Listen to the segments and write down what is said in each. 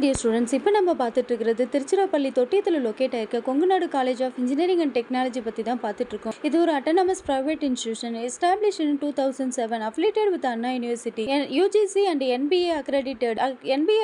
Dear students, இப்போ நம்ம பார்த்துட்டு இருக்கிறது திருச்சிராப்பள்ளி தொட்டியத்தில் லொக்கேட் ஆயிருக்க Kongunadu college of engineering and technology பற்றி தான் பார்த்துட்டு இருக்கோம். இது ஒரு autonomous private institution established in 2007, affiliated with Anna university. UGC and NBA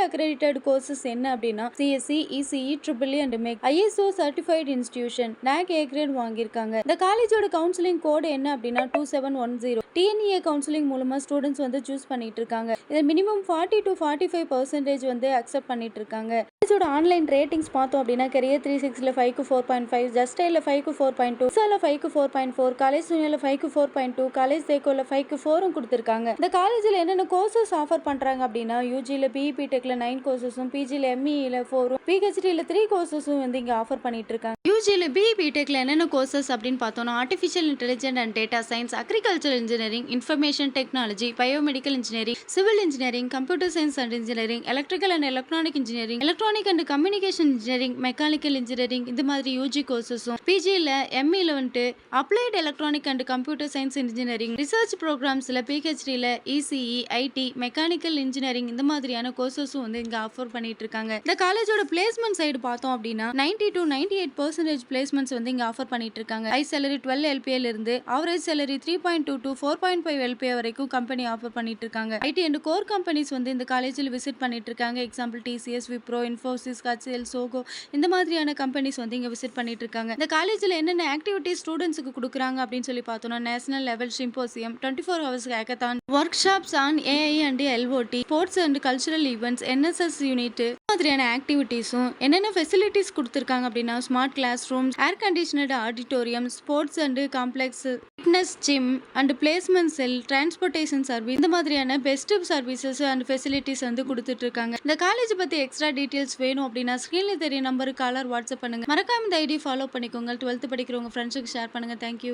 accredited courses என்ன அப்படின்னா CSE, ECE, triple E and mech, ISO certified institution, NAAC A grade வாங்கியிருக்காங்க. இந்த காலேஜோட கவுன்சிலிங் கோடு என்ன அப்படின்னா 2710. டிஎன்இஏ கவுன்சிலிங் மூலமா ஸ்டூடெண்ட்ஸ் வந்து சூஸ் பண்ணிட்டு இருக்காங்க. இது மினிமம் 40 to 45% வந்து அக்செப்ட் பண்ணிட்டு இருக்காங்க. காலேஜோட ஆன்லைன் ரேட்டிங்ஸ் பார்த்தோம் அப்படின்னா கரியர் 360ல 5க்கு 4.5, ஜஸ்டைல 5க்கு 4.2, சால 5க்கு 4.4, காலேஜ் சூனியர்ல 5க்கு 4.2, காலேஜ் தேக்கோல 5க்கு 4ம் கொடுத்திருக்காங்க. இந்த காலேஜ்ல என்னென்ன கோர்சஸ் ஆஃபர் பண்றாங்க அப்படின்னா யூஜில பிஇ டெக்ல 9 கோர்சஸும், பிஜில எம்இல 4ம், பிஹெச்டில 3 கோர்சஸும் வந்து இங்க ஆஃபர் பண்ணிட்டு இருக்காங்க. யூஜில பிஇ டெக்ல என்னென்ன கோர்சஸ் அப்படின்னு பார்த்தோம்னா artificial intelligence and data science, agriculture engineering, information technology, biomedical engineering, civil engineering, computer science and engineering, electrical and electronic engineering, electronic and communication engineering, mechanical engineering, இந்த மாதிரி UG கோர்சஸும், பிஜியில் எம்இல வந்துட்டு applied electronic and computer science engineering, research ப்ரோக்ராம்ஸில் பிஹெச்டியில் ECE, IT, mechanical engineering, இந்த மாதிரியான கோர்சஸும் வந்து இங்கே ஆஃபர் பண்ணிட்டு இருக்காங்க. இந்த காலேஜோட பிளேஸ்மெண்ட் சைடு பார்த்தோம் அப்படின்னா 90 to 98% பிளேஸ்மெண்ட்ஸ் வந்து இங்கே ஆஃபர் பண்ணிட்டு இருக்காங்க. ஹை சேலரி 12 LPA இருந்து ஆவரேஜ் சேலரி 3.2 to 4.5 LPA வரைக்கும் கம்பெனி ஆஃபர் பண்ணிட்டு இருக்காங்க. ஐடி அண்ட் கோர் கம்பெனிஸ் வந்து இந்த காலேஜில் விசிட் பண்ணிட்டு இருக்காங்க. Example TCS, Wipro, Infosys, HCL, சோகோ, இந்த மாதிரியான கம்பெனிஸ் வந்து இங்க விசிட் பண்ணிட்டு இருக்காங்க. இந்த காலேஜில் என்னென்ன ஆக்டிவிட்டிஸ் ஸ்டூடெண்ட்ஸுக்கு கொடுக்குறாங்க அப்படின்னு சொல்லி பார்த்தோம்னா national level symposium, 24 hours hackathon, workshops on AI and LOD, sports and cultural events, NSS unit, மாதிரியான ஆக்டிவிட்டிஸும் என்னென்ன ஃபெசிலிட்டிஸ் கொடுத்துருக்காங்க அப்படின்னா smart classrooms, air conditioned auditorium, sports and complex, fitness gym and placement cell, transportation service, இந்த மாதிரியான best services and facilities வந்து கொடுத்துட்டு இருக்காங்க. இந்த காலேஜ் பத்தி எக்ஸ்ட்ரா டீடைல்ஸ் வேணும் அப்படின்னா ஸ்கிரீன்ல தெரிய நம்பருக்கு காலர் வாட்ஸ்அப் பண்ணுங்க. மறக்காம இந்த ஐடி ஃபாலோ பண்ணிக்கோங்க. 12th படிக்கிறவங்க ஃப்ரெண்ட்ஸுக்கு ஷேர் பண்ணுங்க. தேங்க்யூ.